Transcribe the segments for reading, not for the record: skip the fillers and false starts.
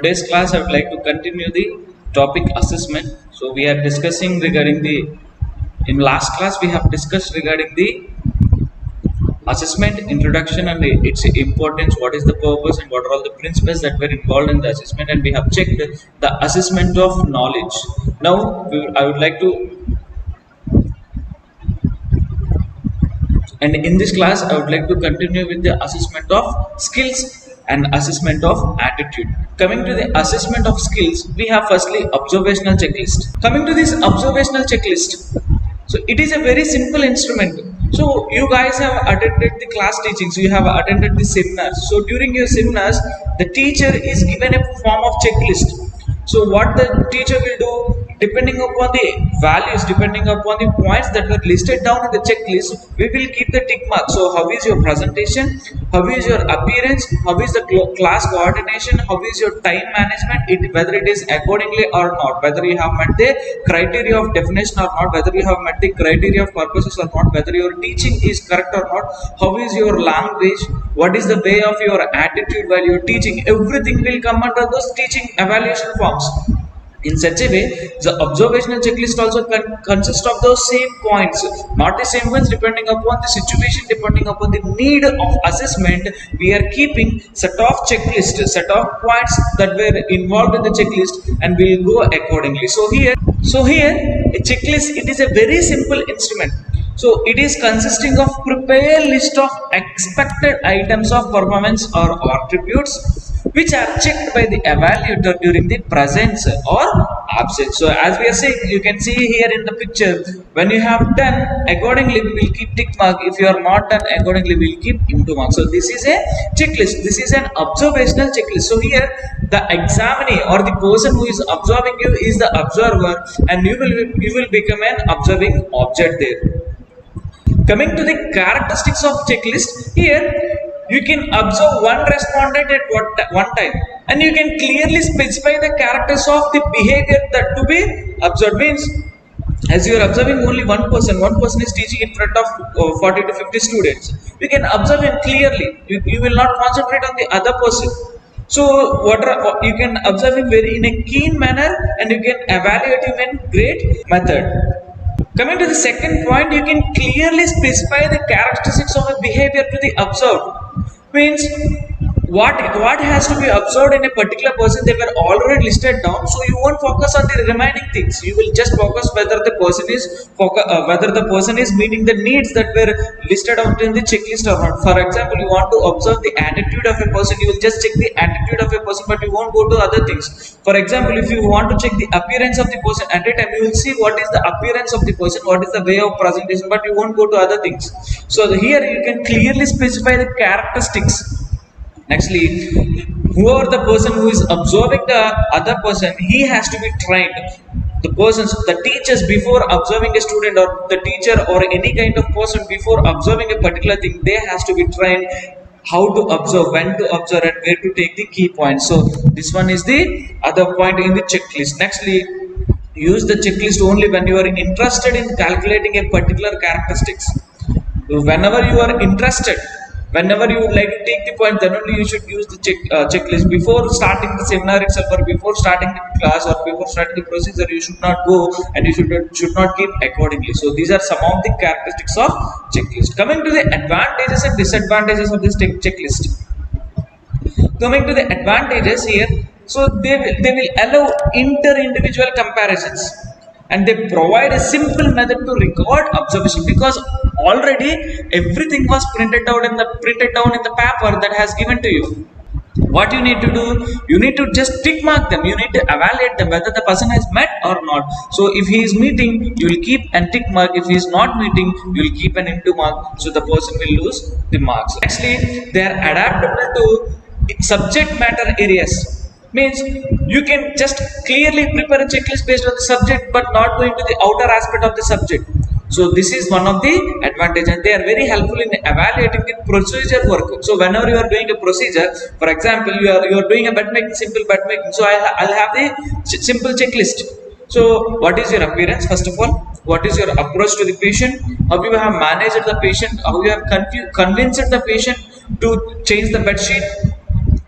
today's class I would like to continue the topic assessment. So we are discussing regarding the, in last class we have discussed regarding the assessment introduction and its importance, what is the purpose and what are all the principles that were involved in the assessment, and we have checked the assessment of knowledge. Now I would like to, and in this class I would like to continue with the assessment of skills and assessment of attitude. Coming to the assessment of skills, we have firstly observational checklist. Coming to this observational checklist, so it is a very simple instrument. So you guys have attended the class teachings, you have attended the seminars. So during your seminars, the teacher is given a form of checklist. So what the teacher will do, depending upon the values, depending upon the points that were listed down in the checklist, we will keep the tick mark. So how is your presentation, how is your appearance, how is the class coordination, how is your time management, whether it is accordingly or not, whether you have met the criteria of definition or not, whether you have met the criteria of purposes or not, whether your teaching is correct or not, how is your language, what is the way of your attitude while you're teaching. Everything will come under those teaching evaluation forms. In such a way, the observational checklist also consists of those same points, not the same ones, depending upon the situation, depending upon the need of assessment. We are keeping set of checklist, set of points that were involved in the checklist, and we will go accordingly. So here a checklist, it is a very simple instrument. So it is consisting of prepare list of expected items of performance or attributes which are checked by the evaluator during the presence or absence. So as we are saying, you can see here in the picture, when you have done accordingly, we will keep tick mark. If you are not done accordingly, we will keep into mark. So this is a checklist. This is an observational checklist. So here the examinee or the person who is observing you is the observer, and you will become an observing object there. Coming to the characteristics of checklist, here you can observe one respondent at one time, and you can clearly specify the characters of the behavior that to be observed. Means, as you are observing only one person is teaching in front of 40 to 50 students, you can observe him clearly. You will not concentrate on the other person. So you can observe him very in a keen manner, and you can evaluate him in great method. Coming to the second point, you can clearly specify the characteristics of a behavior to the observed. Means what has to be observed in a particular person, they were already listed down, so you won't focus on the remaining things. You will just focus whether the person is meeting the needs that were listed out in the checklist or not. For example, you want to observe the attitude of a person, you will just check the attitude of a person, but you won't go to other things. For example, if you want to check the appearance of the person, at a time you will see what is the appearance of the person, what is the way of presentation, but you won't go to other things. So here you can clearly specify the characteristics. Nextly, whoever the person who is observing the other person, he has to be trained. The teachers, before observing a student, or the teacher or any kind of person before observing a particular thing, they has to be trained how to observe, when to observe, and where to take the key points. So this one is the other point in the checklist. Nextly, use the checklist only when you are interested in calculating a particular characteristics. Whenever you are interested, whenever you would like to take the point, then only you should use the checklist. Before starting the seminar itself, or before starting the class, or before starting the procedure, you should not go, and you should not keep accordingly. So these are some of the characteristics of checklist. Coming to the advantages and disadvantages of this checklist. Coming to the advantages here, so they will allow inter-individual comparisons, and they provide a simple method to record observation, because already everything was printed down in the paper that has given to you. What you need to do, you need to just tick mark them. You need to evaluate them whether the person has met or not. So if he is meeting, you will keep an tick mark. If he is not meeting, you will keep an into mark. So the person will lose the marks. Actually, they are adaptable to subject matter areas. Means you can just clearly prepare a checklist based on the subject, but not going to the outer aspect of the subject. So this is one of the advantages, and they are very helpful in evaluating the procedure work. So whenever you are doing a procedure, for example, you are doing a bed making, simple bed making. So I'll have the simple checklist. So what is your appearance, first of all? What is your approach to the patient? How you have managed the patient? How you have convinced the patient to change the bed sheet?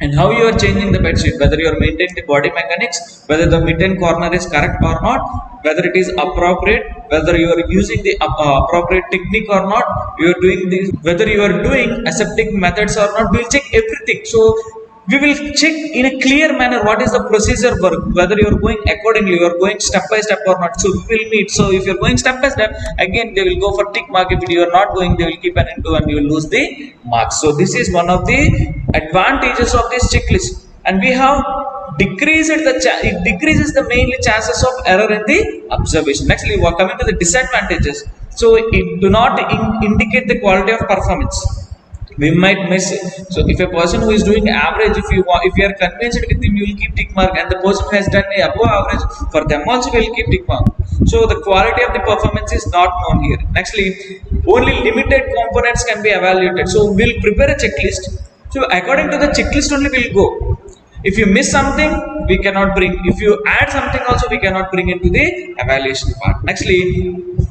and how you are changing the bed sheet, whether you are maintaining the body mechanics, whether the mitten corner is correct or not, whether it is appropriate, whether you are using the appropriate technique or not, you are doing this, whether you are doing aseptic methods or not, we will check everything. So we will check in a clear manner what is the procedure work, whether you are going accordingly, you are going step by step or not. So we will meet. So if you are going step by step, again they will go for tick mark. If you are not going, they will keep an into and you will lose the marks. So this is one of the advantages of this checklist, and we have decreased it decreases the mainly chances of error in the observation. Next, we are coming to the disadvantages. So it do not indicate the quality of performance. We might miss it. So if a person who is doing average, if you are convinced with him, you will keep tick mark, and the person who has done a above average, for them also will keep tick mark. So the quality of the performance is not known here. Nextly, only limited components can be evaluated. So we'll prepare a checklist. So according to the checklist only we'll go. If you miss something, we cannot bring. If you add something also, we cannot bring into the evaluation part. Nextly,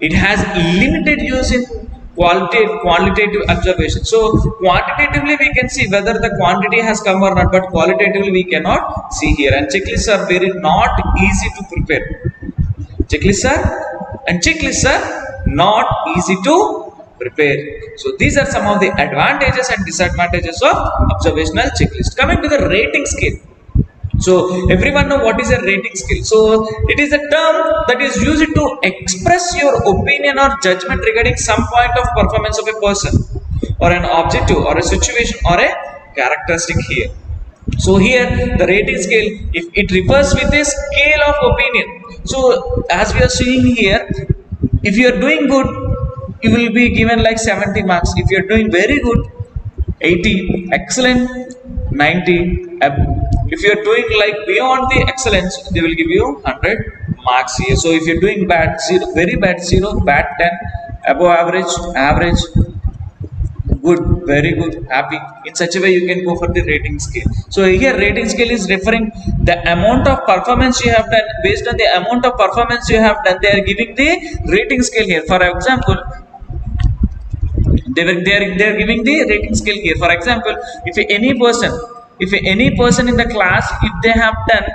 it has limited use in qualitative observation. So quantitatively we can see whether the quantity has come or not, but qualitatively we cannot see here. And checklists are very not easy to prepare. Checklists are not easy to prepare. So these are some of the advantages and disadvantages of observational checklist. Coming to the rating scale. So everyone know what is a rating scale. So it is a term that is used to express your opinion or judgment regarding some point of performance of a person or an objective or a situation or a characteristic here. So here the rating scale, if it refers with a scale of opinion. So as we are seeing here, if you are doing good, you will be given like 70 marks. If you are doing very good, 80, excellent, 90. If you are doing like beyond the excellence, they will give you 100 marks here. So if you are doing bad, 0, very bad, 0, bad 10, above average, average, good, very good, happy. In such a way you can go for the rating scale. So here rating scale is referring the amount of performance you have done. Based on the amount of performance you have done, they are giving the rating scale here. For example, they are giving the rating scale here. For example, if any person in the class, if they have done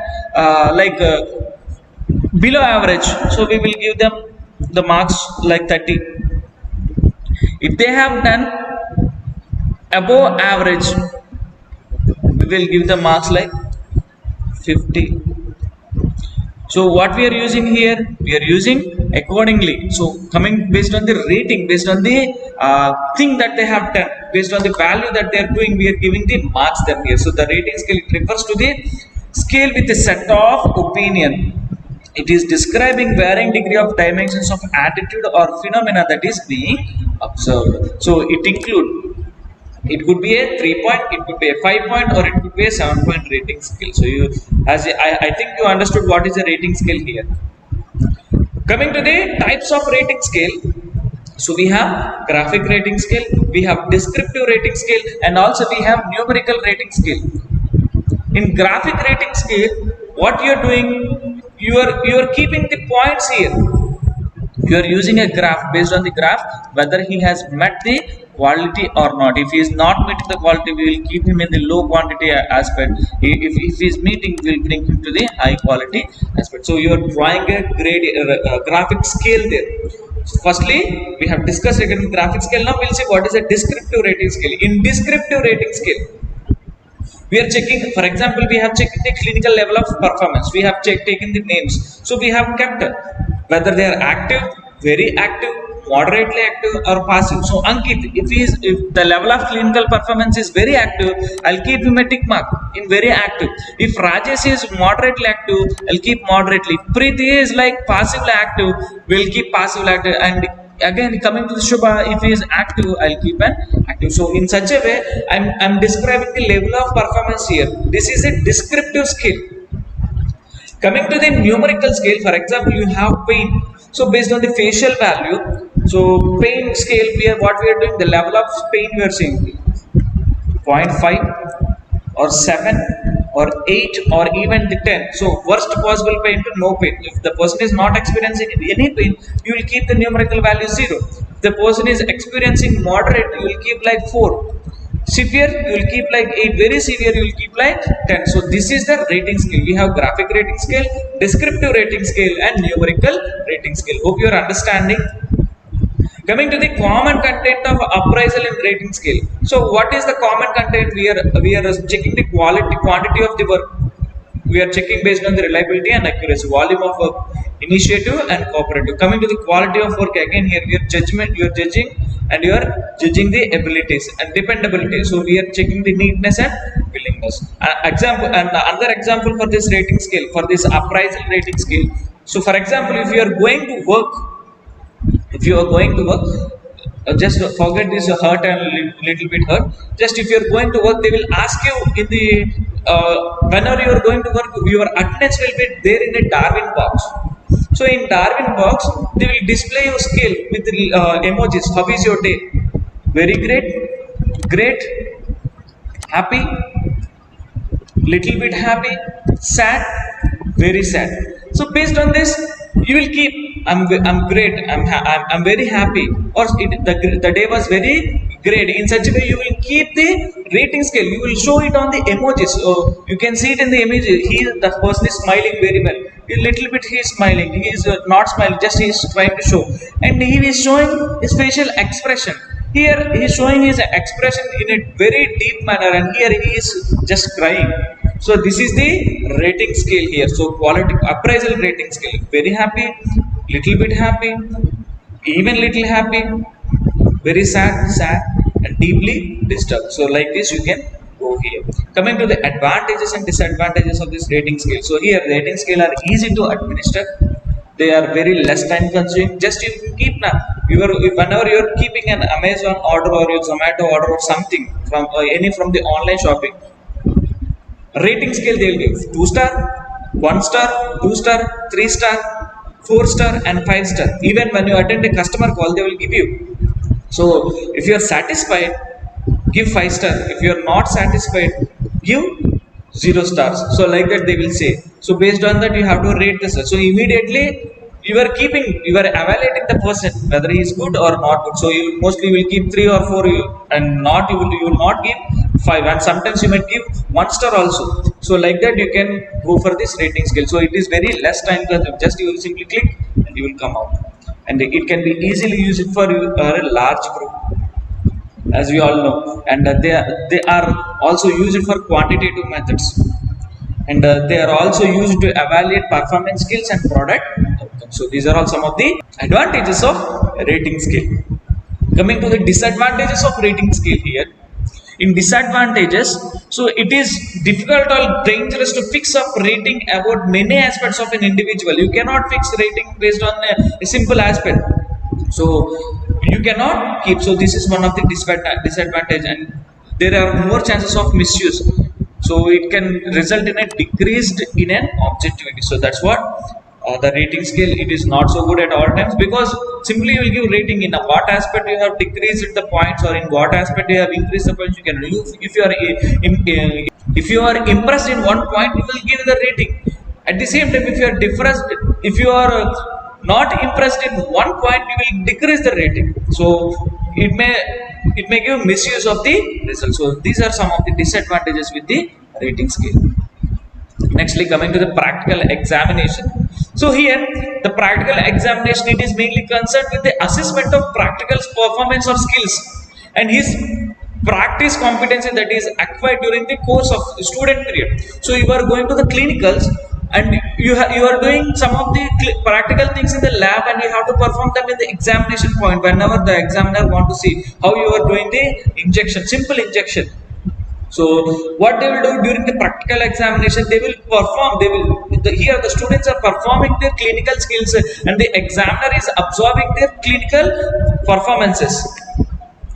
below average, so we will give them the marks like 30. If they have done above average, we will give the marks like 50. So what we are using here, we are using accordingly. So coming based on the rating, based on the thing that they have done, based on the value that they are doing, we are giving the marks them here. So the rating scale, it refers to the scale with a set of opinion. It is describing varying degree of dimensions of attitude or phenomena that is being observed. So it could be a 3-point, it could be a 5-point, or it could be a 7-point rating scale. So I think you understood what is a rating scale here. Coming to the types of rating scale. So we have graphic rating scale, we have descriptive rating scale, and also we have numerical rating scale. In graphic rating scale, what you are doing, you are keeping the points here. You are using a graph. Based on the graph, whether he has met the quality or not. If he is not meeting the quality, we will keep him in the low quantity aspect. If he is meeting, we will bring him to the high quality aspect. So you are drawing a graphic scale there. So firstly, we have discussed regarding graphic scale. Now we'll see what is a descriptive rating scale. In descriptive rating scale, we are checking, for example, we have checked the clinical level of performance. We have taken the names. So we have kept whether they are active, very active, moderately active, or passive. So Ankit, if the level of clinical performance is very active, I'll keep him a tick mark in very active. If Rajesh is moderately active, I'll keep moderately. If Preeti is like passively active, we'll keep passively active. And again, coming to the Shubha, if he is active, I'll keep an active. So in such a way, I'm describing the level of performance here. This is a descriptive scale. Coming to the numerical scale, for example, you have pain. So based on the facial value, so pain scale, what we are doing, the level of pain we are seeing 0.5 or 7 or 8 or even the 10. So worst possible pain to no pain. If the person is not experiencing any pain, you will keep the numerical value 0. If the person is experiencing moderate, you will keep like 4. Severe you will keep like 8, very severe you will keep like 10. So this is the rating scale. We have graphic rating scale, descriptive rating scale, and numerical rating scale. Hope you are understanding. Coming to the common content of appraisal and rating scale. So what is the common content? We are checking the quantity of the work. We are checking based on the reliability and accuracy, volume of work, initiative and cooperative. Coming to the quality of work, again here you are judging, and you are judging the abilities and dependability. So we are checking the neatness and willingness. Example, and another example for this rating scale, for this appraisal rating scale. So for example, if you are going to work, just forget this hurt and little bit hurt. Just if you're going to work, they will ask you in the whenever you are going to work, your attendance will be there in a Darwin box. So in Darwin box, they will display your skill with the emojis. How is your day? Very great, great, happy, little bit happy, sad, very sad. So based on this, you will keep I'm great, I'm very happy, or the day was very great. In such a way, you will keep the rating scale. You will show it on the emojis. So you can see it in the image. The person is smiling very well. A little bit he is smiling. He is not smiling. Just he is trying to show, and he is showing his facial expression. Here he is showing his expression in a very deep manner, and here he is just crying. So this is the rating scale here. So quality appraisal rating scale. Very happy, little bit happy, even little happy, very sad, sad, and deeply disturbed. So like this you can go here. Coming to the advantages and disadvantages of this rating scale. So here rating scale are easy to administer. They are very less time consuming. Just you keep whenever you are keeping an Amazon order or your Zomato order or something from any from the online shopping, rating scale they will give 2 star, 1 star, 2 star, 3 star, 4 star, and 5 star. Even when you attend a customer call, they will give you. So if you are satisfied, give 5 star. If you are not satisfied, give 0 stars. So like that they will say. So based on that you have to rate this. So immediately you are evaluating the person whether he is good or not good. So you mostly will keep 3 or 4, and not you will not give 5, and sometimes you might give 1 star also. So like that you can go for this rating scale. So it is very less time consuming. Just you will simply click and you will come out, and it can be easily used for a large group, as we all know. And they are also used for quantitative methods, and they are also used to evaluate performance skills and product outcomes. So these are all some of the advantages of rating scale. Coming to the disadvantages of rating scale here. In disadvantages, so it is difficult or dangerous to fix up rating about many aspects of an individual. You cannot fix rating based on a simple aspect. So you cannot keep. So this is one of the disadvantage, and there are more chances of misuse. So it can result in a decreased in an objectivity. So that's what the rating scale, it is not so good at all times, because simply you will give rating in what aspect you have decreased the points, or in what aspect you have increased the points. You can if you are impressed in one point, you will give the rating. At the same time, if you are not impressed in one point, you will decrease the rating. So it may give misuse of the result. So these are some of the disadvantages with the rating scale. Nextly, coming to the practical examination. So here the practical examination, it is mainly concerned with the assessment of practical performance or skills and his practice competency that is acquired during the course of student period. So you are going to the clinicals, and you are doing some of the practical things in the lab, and you have to perform them in the examination point whenever the examiner want to see how you are doing the injection, simple injection. So what they will do during the practical examination, they will perform, here the students are performing their clinical skills, and the examiner is observing their clinical performances.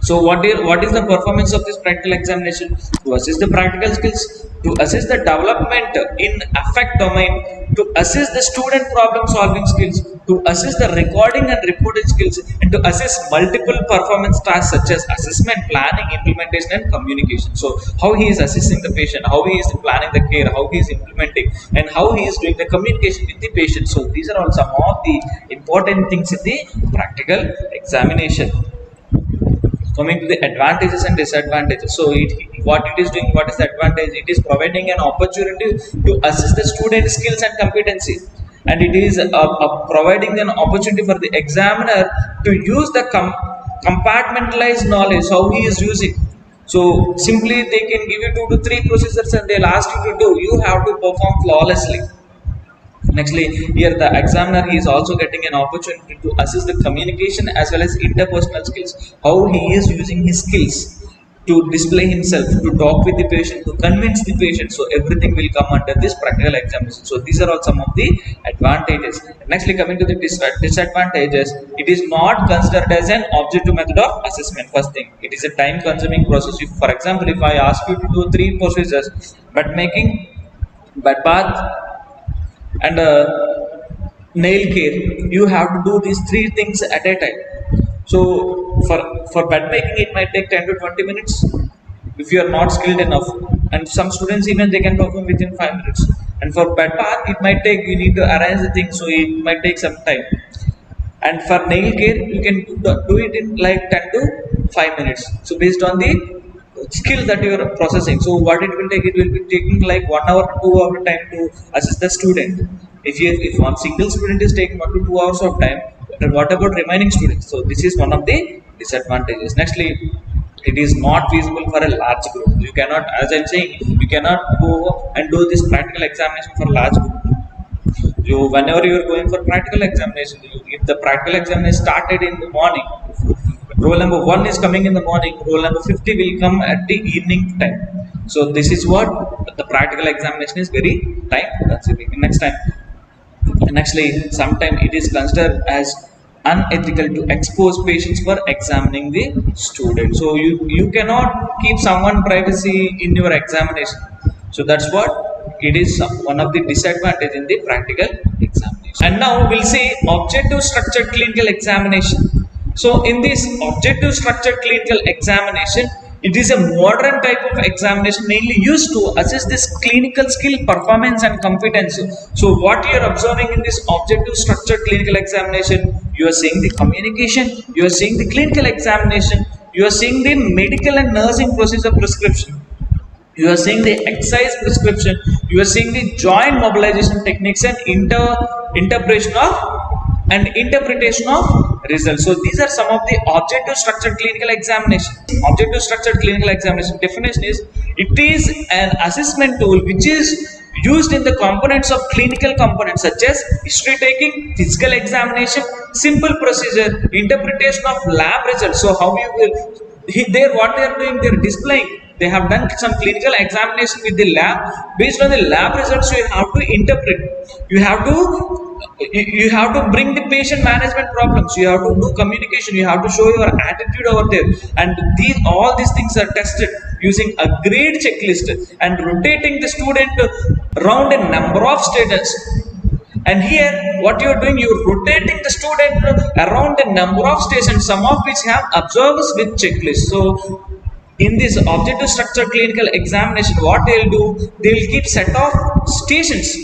So what is the performance of this practical examination? To assess the practical skills, to assess the development in affect domain, to assess the student problem solving skills, to assess the recording and reporting skills, and to assess multiple performance tasks such as assessment, planning, implementation, and communication. So how he is assessing the patient, how he is planning the care, how he is implementing, and how he is doing the communication with the patient. So these are all some of the important things in the practical examination. Coming to the advantages and disadvantages. So what it is doing, what is the advantage? It is providing an opportunity to assess the student skills and competency, and it is providing an opportunity for the examiner to use the compartmentalized knowledge how he is using. So simply they can give you 2 to 3 procedures and they'll ask you to do, you have to perform flawlessly. Nextly, here the examiner, he is also getting an opportunity to assess the communication as well as interpersonal skills, how he is using his skills to display himself, to talk with the patient, to convince the patient. So everything will come under this practical examination. So these are all some of the advantages. Nextly, coming to the disadvantages, it is not considered as an objective method of assessment. First thing, it is a time-consuming process. If, for example, if I ask you to do 3 procedures, but making, bed bath, and nail care, you have to do these 3 things at a time. So for bed making it might take 10 to 20 minutes if you are not skilled enough, and some students even they can perform within 5 minutes. And for bed bath it might take, you need to arrange the things, so it might take some time. And for nail care you can do it in like 10 to 5 minutes, so based on the skill that you are processing. So what it will take, it will be taking like 1 hour to 2 hour time to assess the student. If one single student is taking 1 to 2 hours of time, then what about remaining students? So this is one of the disadvantages. Nextly, it is not feasible for a large group. You cannot, as I'm saying, you cannot go and do this practical examination for large group. Whenever you are going for practical examination, if the practical examination started in the morning, roll number 1 is coming in the morning, roll number 50 will come at the evening time. So this is what the practical examination is very time consuming. Nextly, sometimes it is considered as unethical to expose patients for examining the student. So you cannot keep someone privacy in your examination. So that's what it is, one of the disadvantage in the practical examination. And now we'll see objective structured clinical examination. So in this objective structured clinical examination, it is a modern type of examination mainly used to assess this clinical skill, performance and competence. So what you are observing in this objective structured clinical examination, you are seeing the communication, you are seeing the clinical examination, you are seeing the medical and nursing procedure prescription, you are seeing the exercise prescription, you are seeing the joint mobilization techniques and interpretation of results. So these are some of the objective structured clinical examination. Objective structured clinical examination definition is, it is an assessment tool which is used in the components of clinical components such as history taking, physical examination, simple procedure, interpretation of lab results. So how you will, what they are doing, they are displaying. They have done some clinical examination with the lab. Based on the lab results, you have to interpret. You have to bring the patient management problems. You have to do communication. You have to show your attitude over there. And all these things are tested using a grade checklist and rotating the student around a number of stages. And here, what you are doing, you are rotating the student around a number of stations, some of which have observers with checklists. So in this objective structured clinical examination, what they will do, they will keep set of stations.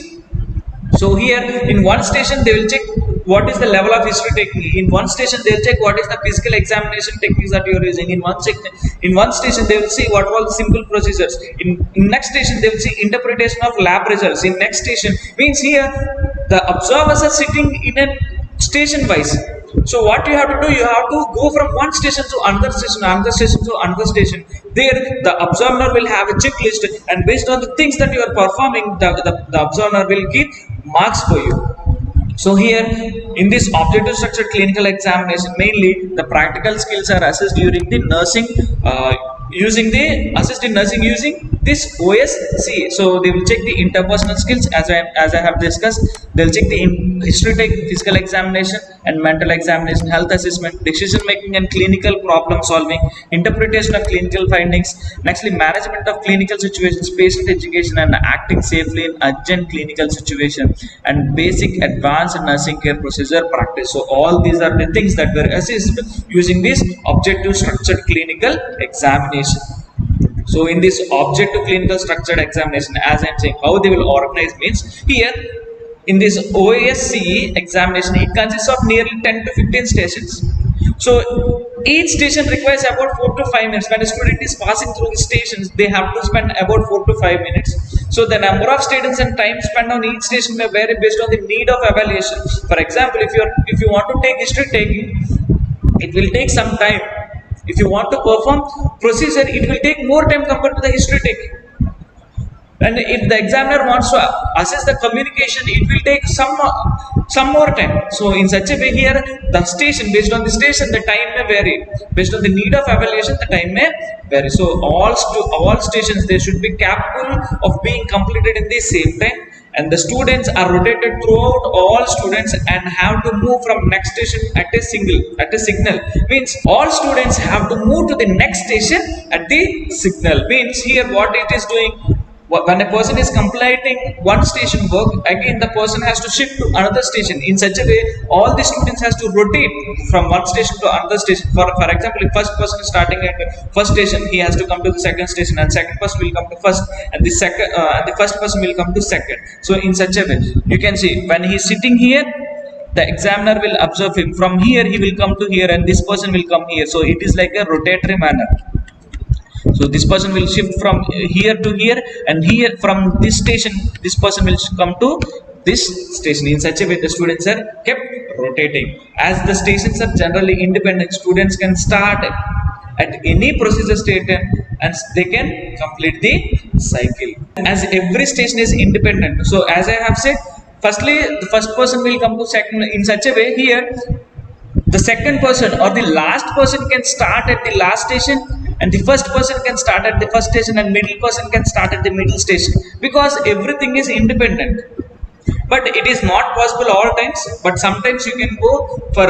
So here in one station they will check what is the level of history taking. In one station they will check what is the physical examination techniques that you are using. In one station they will see what all the simple procedures. In next station they will see interpretation of lab results. In next station means here the observers are sitting in a station wise. So what you have to do, you have to go from one station to another station, another station to another station. There the observer will have a checklist, and based on the things that you are performing, the observer will give marks for you. So here in this objective structured clinical examination, mainly the practical skills are assessed during the nursing, using this OSCE. So they will check the interpersonal skills as I have discussed. They'll check the history take, physical examination and mental examination, health assessment, decision making and clinical problem solving, interpretation of clinical findings, nextly management of clinical situations, patient education and acting safely in urgent clinical situation, and basic advanced nursing care procedure practice. So all these are the things that were assessed using this objective structured clinical examination. So in this objective clinical structured examination, as I am saying, how they will organize means, here in this OSCE examination, it consists of nearly 10 to 15 stations. So each station requires about 4 to 5 minutes. When a student is passing through the stations, they have to spend about 4 to 5 minutes. So the number of students and time spent on each station may vary based on the need of evaluation. For example, if you want to take history taking, it will take some time. If you want to perform procedure, it will take more time compared to the history taking. And if the examiner wants to assess the communication, it will take some more time. So in such a way, here the station, based on the station, the time may vary. Based on the need of evaluation, the time may vary. So all stations, they should be capable of being completed in the same time, and the students are rotated throughout all students and have to move from next station at a signal. Means all students have to move to the next station at the signal. Means here what it is doing, when a person is completing one station work, again the person has to shift to another station. In such a way, all the students has to rotate from one station to another station. For example, if first person is starting at first station, he has to come to the second station, and second person will come to first, and the first person will come to second. So in such a way, you can see when he is sitting here, the examiner will observe him. From here he will come to here, and this person will come here. So it is like a rotatory manner. So this person will shift from here to here, and here from this station, this person will come to this station. In such a way, the students are kept rotating. As the stations are generally independent, students can start at any procedure station and they can complete the cycle. As every station is independent, so as I have said, firstly the first person will come to second. In such a way, here the second person or the last person can start at the last station, and the first person can start at the first station, and middle person can start at the middle station, because everything is independent. But it is not possible all times, but sometimes you can go for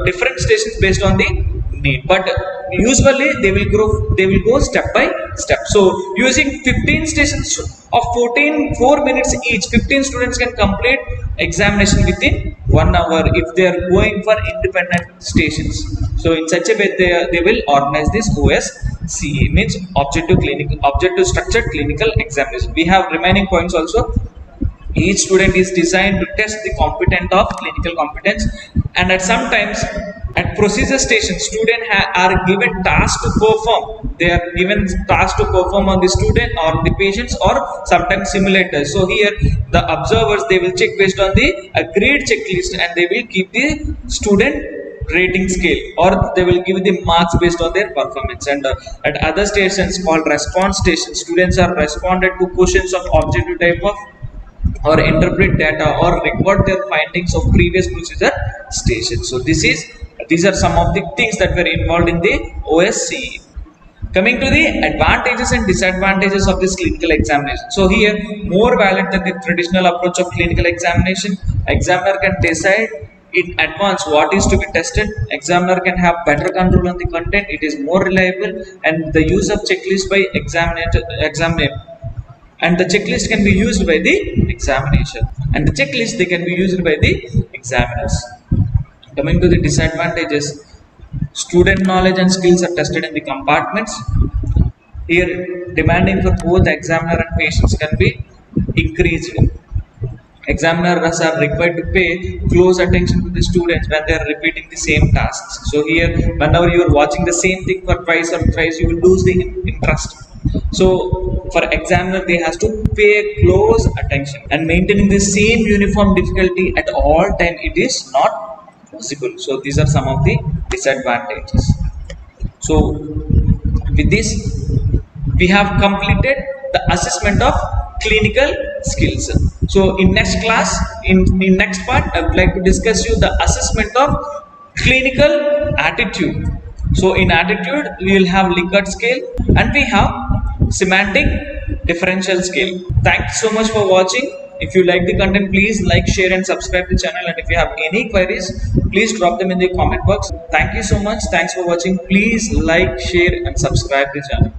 different stations based on the need. But usually they will go step by step. So using 15 stations of 4 minutes each, 15 students can complete examination within 1 hour if they are going for independent stations. So in such a way, they will organize this OSCE, means objective structured clinical examination. We have remaining points also. Each student is designed to test the competence of clinical competence, and at sometimes at procedure station, students are given tasks to perform. They are given tasks to perform on the student or the patients, or sometimes simulators. So here the observers, they will check based on the agreed checklist, and they will keep the student rating scale, or they will give the marks based on their performance. And at other stations called response stations, students are responded to questions of objective type of, or interpret data, or record their findings of previous procedure stations. So these are some of the things that were involved in the OSCE. Coming to the advantages and disadvantages of this clinical examination. So here, more valid than the traditional approach of clinical examination. Examiner can decide in advance what is to be tested. Examiner can have better control on the content. It is more reliable, and the use of checklist by examiner, and the checklist can be used by the examination, and the checklist, they can be used by the examiners. Coming to the disadvantages, student knowledge and skills are tested in the compartments. Here, demanding for both examiner and patients can be increased. Examiners are required to pay close attention to the students when they are repeating the same tasks. So here, whenever you are watching the same thing for twice or thrice, you will lose the interest. So for examiner, they has to pay close attention, and maintaining the same uniform difficulty at all time, it is not possible. So these are some of the disadvantages. So with this, we have completed the assessment of clinical skills. So in next class, in next part, I would like to discuss you the assessment of clinical attitude. So in attitude, we will have Likert scale, and we have semantic differential scale. Thanks so much for watching. If you like the content, please like, share and subscribe the channel, and if you have any queries, please drop them in the comment box. Thank you so much. Thanks for watching. Please like, share and subscribe the channel.